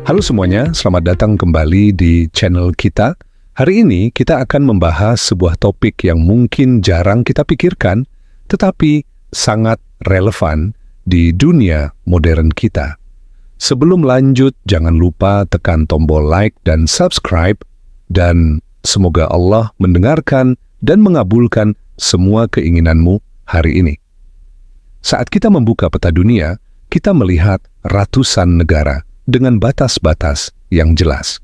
Halo semuanya, selamat datang kembali di channel kita. Hari ini kita akan membahas sebuah topik yang mungkin jarang kita pikirkan, tetapi sangat relevan di dunia modern kita. Sebelum lanjut, jangan lupa tekan tombol like dan subscribe, dan semoga Allah mendengarkan dan mengabulkan semua keinginanmu hari ini. Saat kita membuka peta dunia, kita melihat ratusan negara dengan batas-batas yang jelas.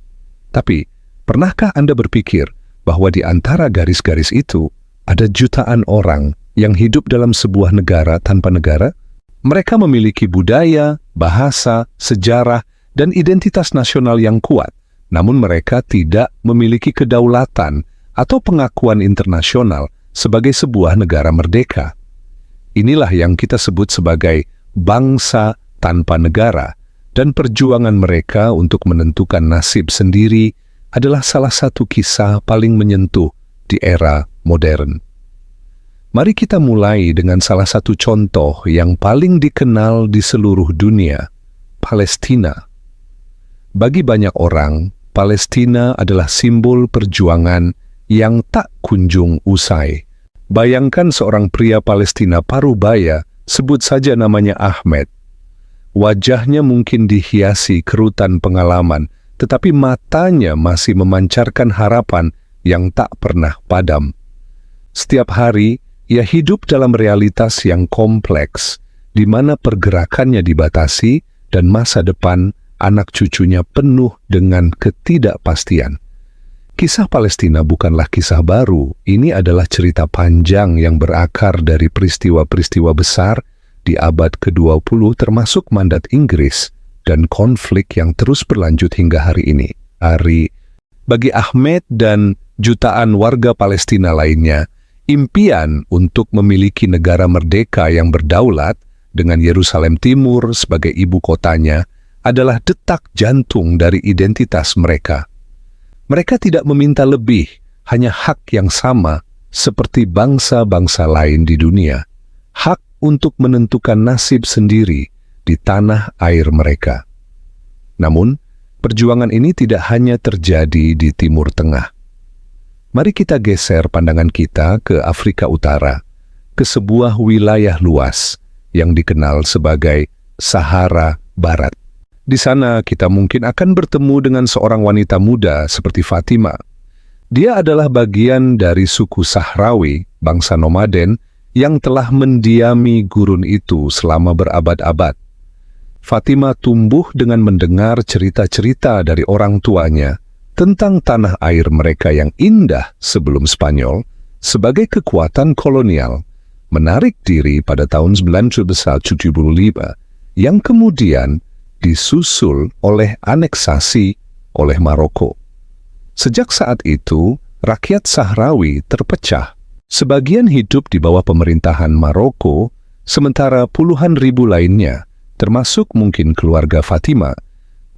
Tapi, pernahkah Anda berpikir bahwa di antara garis-garis itu ada jutaan orang yang hidup dalam sebuah negara tanpa negara? Mereka memiliki budaya, bahasa, sejarah, dan identitas nasional yang kuat, namun mereka tidak memiliki kedaulatan atau pengakuan internasional sebagai sebuah negara merdeka. Inilah yang kita sebut sebagai bangsa tanpa negara, dan perjuangan mereka untuk menentukan nasib sendiri adalah salah satu kisah paling menyentuh di era modern. Mari kita mulai dengan salah satu contoh yang paling dikenal di seluruh dunia, Palestina. Bagi banyak orang, Palestina adalah simbol perjuangan yang tak kunjung usai. Bayangkan seorang pria Palestina parubaya, sebut saja namanya Ahmed. Wajahnya mungkin dihiasi kerutan pengalaman, tetapi matanya masih memancarkan harapan yang tak pernah padam. Setiap hari, ia hidup dalam realitas yang kompleks, di mana pergerakannya dibatasi dan masa depan anak cucunya penuh dengan ketidakpastian. Kisah Palestina bukanlah kisah baru, ini adalah cerita panjang yang berakar dari peristiwa-peristiwa besar di abad ke-20 termasuk mandat Inggris dan konflik yang terus berlanjut hingga hari ini. Bagi Ahmed dan jutaan warga Palestina lainnya, impian untuk memiliki negara merdeka yang berdaulat dengan Yerusalem Timur sebagai ibu kotanya adalah detak jantung dari identitas mereka. Mereka tidak meminta lebih, hanya hak yang sama seperti bangsa-bangsa lain di dunia. Hak untuk menentukan nasib sendiri di tanah air mereka. Namun, perjuangan ini tidak hanya terjadi di Timur Tengah. Mari kita geser pandangan kita ke Afrika Utara, ke sebuah wilayah luas yang dikenal sebagai Sahara Barat. Di sana kita mungkin akan bertemu dengan seorang wanita muda seperti Fatima. Dia adalah bagian dari suku Sahrawi, bangsa nomaden, yang telah mendiami gurun itu selama berabad-abad. Fatima tumbuh dengan mendengar cerita-cerita dari orang tuanya tentang tanah air mereka yang indah sebelum Spanyol sebagai kekuatan kolonial menarik diri pada tahun 1975 yang kemudian disusul oleh aneksasi oleh Maroko. Sejak saat itu, rakyat Sahrawi terpecah. Sebagian hidup di bawah pemerintahan Maroko, sementara puluhan ribu lainnya, termasuk mungkin keluarga Fatima,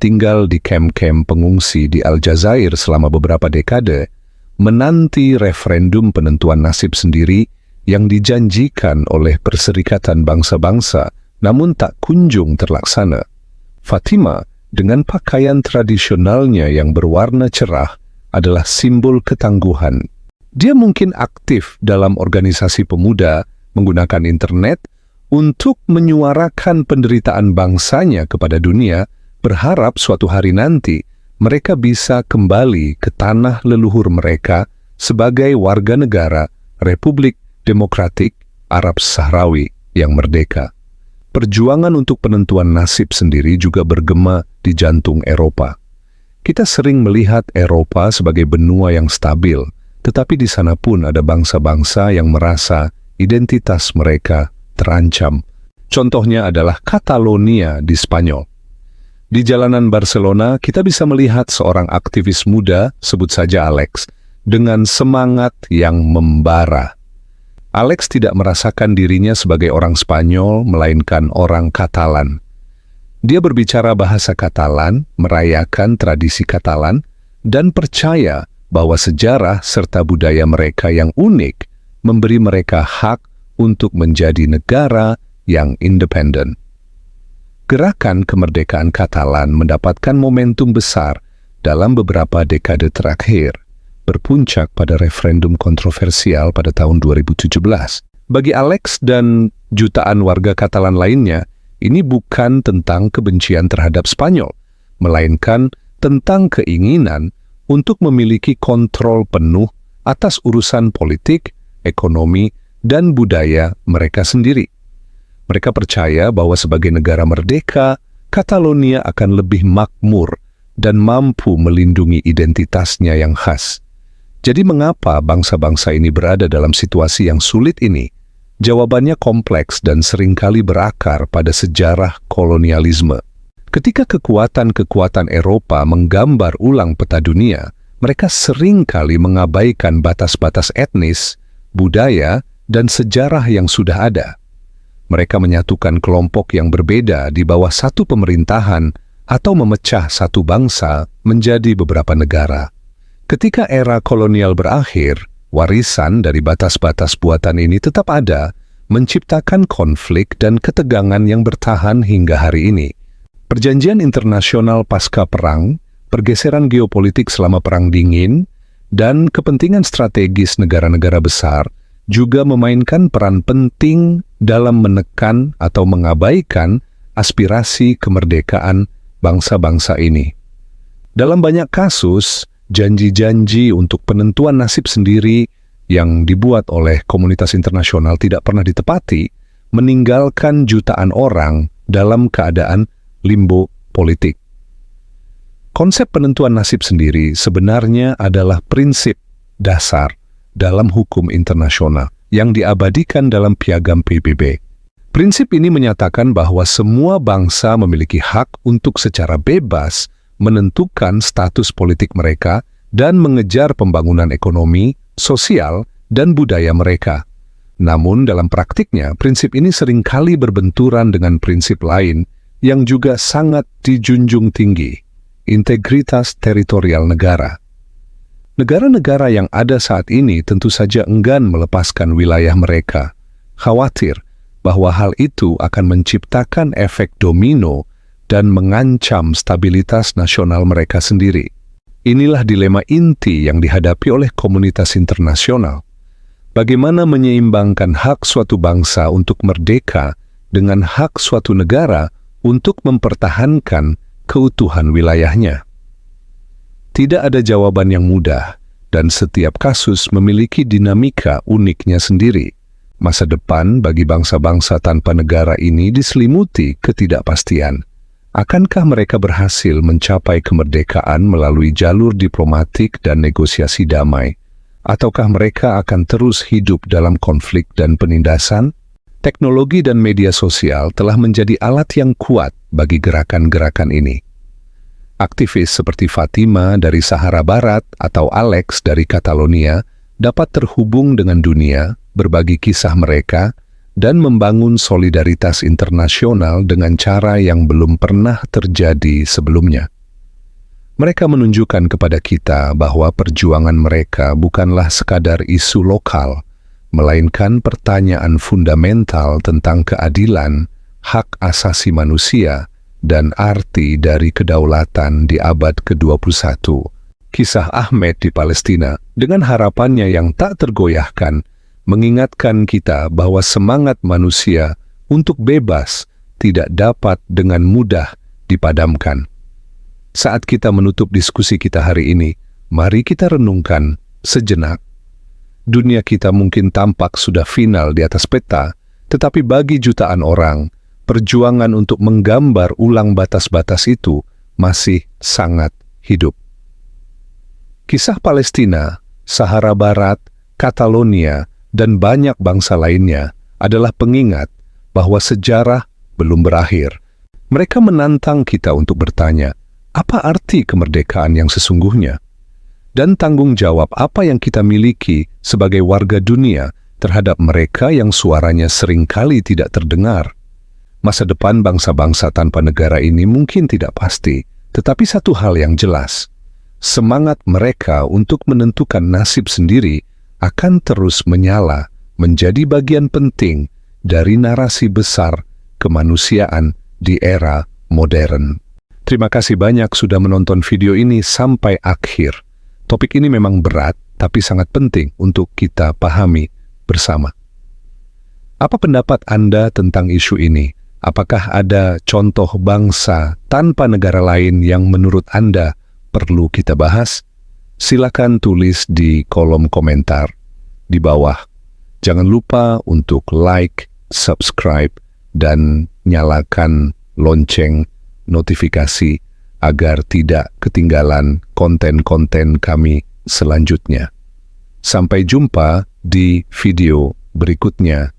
tinggal di kamp-kamp pengungsi di Aljazair selama beberapa dekade, menanti referendum penentuan nasib sendiri yang dijanjikan oleh Perserikatan Bangsa-Bangsa, namun tak kunjung terlaksana. Fatima, dengan pakaian tradisionalnya yang berwarna cerah, adalah simbol ketangguhan. Dia mungkin aktif dalam organisasi pemuda, menggunakan internet untuk menyuarakan penderitaan bangsanya kepada dunia, berharap suatu hari nanti mereka bisa kembali ke tanah leluhur mereka sebagai warga negara Republik Demokratik Arab Sahrawi yang merdeka. Perjuangan untuk penentuan nasib sendiri juga bergema di jantung Eropa. Kita sering melihat Eropa sebagai benua yang stabil, tetapi di sana pun ada bangsa-bangsa yang merasa identitas mereka terancam. Contohnya adalah Catalonia di Spanyol. Di jalanan Barcelona, kita bisa melihat seorang aktivis muda, sebut saja Alex, dengan semangat yang membara. Alex tidak merasakan dirinya sebagai orang Spanyol, melainkan orang Katalan. Dia berbicara bahasa Katalan, merayakan tradisi Katalan, dan percaya bahwa sejarah serta budaya mereka yang unik memberi mereka hak untuk menjadi negara yang independen. Gerakan kemerdekaan Katalan mendapatkan momentum besar dalam beberapa dekade terakhir, berpuncak pada referendum kontroversial pada tahun 2017. Bagi Alex dan jutaan warga Katalan lainnya, ini bukan tentang kebencian terhadap Spanyol, melainkan tentang keinginan untuk memiliki kontrol penuh atas urusan politik, ekonomi, dan budaya mereka sendiri. Mereka percaya bahwa sebagai negara merdeka, Catalonia akan lebih makmur dan mampu melindungi identitasnya yang khas. Jadi mengapa bangsa-bangsa ini berada dalam situasi yang sulit ini? Jawabannya kompleks dan seringkali berakar pada sejarah kolonialisme. Ketika kekuatan-kekuatan Eropa menggambar ulang peta dunia, mereka seringkali mengabaikan batas-batas etnis, budaya, dan sejarah yang sudah ada. Mereka menyatukan kelompok yang berbeda di bawah satu pemerintahan atau memecah satu bangsa menjadi beberapa negara. Ketika era kolonial berakhir, warisan dari batas-batas buatan ini tetap ada, menciptakan konflik dan ketegangan yang bertahan hingga hari ini. Perjanjian internasional pasca perang, pergeseran geopolitik selama Perang Dingin, dan kepentingan strategis negara-negara besar juga memainkan peran penting dalam menekan atau mengabaikan aspirasi kemerdekaan bangsa-bangsa ini. Dalam banyak kasus, janji-janji untuk penentuan nasib sendiri yang dibuat oleh komunitas internasional tidak pernah ditepati, meninggalkan jutaan orang dalam keadaan limbo politik. Konsep penentuan nasib sendiri sebenarnya adalah prinsip dasar dalam hukum internasional yang diabadikan dalam piagam PBB. Prinsip ini menyatakan bahwa semua bangsa memiliki hak untuk secara bebas menentukan status politik mereka dan mengejar pembangunan ekonomi, sosial, dan budaya mereka. Namun dalam praktiknya, prinsip ini seringkali berbenturan dengan prinsip lain yang juga sangat dijunjung tinggi, integritas teritorial negara. Negara-negara yang ada saat ini tentu saja enggan melepaskan wilayah mereka, khawatir bahwa hal itu akan menciptakan efek domino dan mengancam stabilitas nasional mereka sendiri. Inilah dilema inti yang dihadapi oleh komunitas internasional. Bagaimana menyeimbangkan hak suatu bangsa untuk merdeka dengan hak suatu negara untuk mempertahankan keutuhan wilayahnya? Tidak ada jawaban yang mudah, dan setiap kasus memiliki dinamika uniknya sendiri. Masa depan bagi bangsa-bangsa tanpa negara ini diselimuti ketidakpastian. Akankah mereka berhasil mencapai kemerdekaan melalui jalur diplomatik dan negosiasi damai? Ataukah mereka akan terus hidup dalam konflik dan penindasan? Teknologi dan media sosial telah menjadi alat yang kuat bagi gerakan-gerakan ini. Aktivis seperti Fatima dari Sahara Barat atau Alex dari Catalonia dapat terhubung dengan dunia, berbagi kisah mereka, dan membangun solidaritas internasional dengan cara yang belum pernah terjadi sebelumnya. Mereka menunjukkan kepada kita bahwa perjuangan mereka bukanlah sekadar isu lokal, melainkan pertanyaan fundamental tentang keadilan, hak asasi manusia, dan arti dari kedaulatan di abad ke-21. Kisah Ahmed di Palestina, dengan harapannya yang tak tergoyahkan, mengingatkan kita bahwa semangat manusia untuk bebas tidak dapat dengan mudah dipadamkan. Saat kita menutup diskusi kita hari ini, mari kita renungkan sejenak. Dunia kita mungkin tampak sudah final di atas peta, tetapi bagi jutaan orang, perjuangan untuk menggambar ulang batas-batas itu masih sangat hidup. Kisah Palestina, Sahara Barat, Catalonia, dan banyak bangsa lainnya adalah pengingat bahwa sejarah belum berakhir. Mereka menantang kita untuk bertanya, apa arti kemerdekaan yang sesungguhnya? Dan tanggung jawab apa yang kita miliki sebagai warga dunia terhadap mereka yang suaranya seringkali tidak terdengar? Masa depan bangsa-bangsa tanpa negara ini mungkin tidak pasti, tetapi satu hal yang jelas, semangat mereka untuk menentukan nasib sendiri akan terus menyala menjadi bagian penting dari narasi besar kemanusiaan di era modern. Terima kasih banyak sudah menonton video ini sampai akhir. Topik ini memang berat, tapi sangat penting untuk kita pahami bersama. Apa pendapat Anda tentang isu ini? Apakah ada contoh bangsa tanpa negara lain yang menurut Anda perlu kita bahas? Silakan tulis di kolom komentar di bawah. Jangan lupa untuk like, subscribe, dan nyalakan lonceng notifikasi agar tidak ketinggalan konten-konten kami selanjutnya. Sampai jumpa di video berikutnya.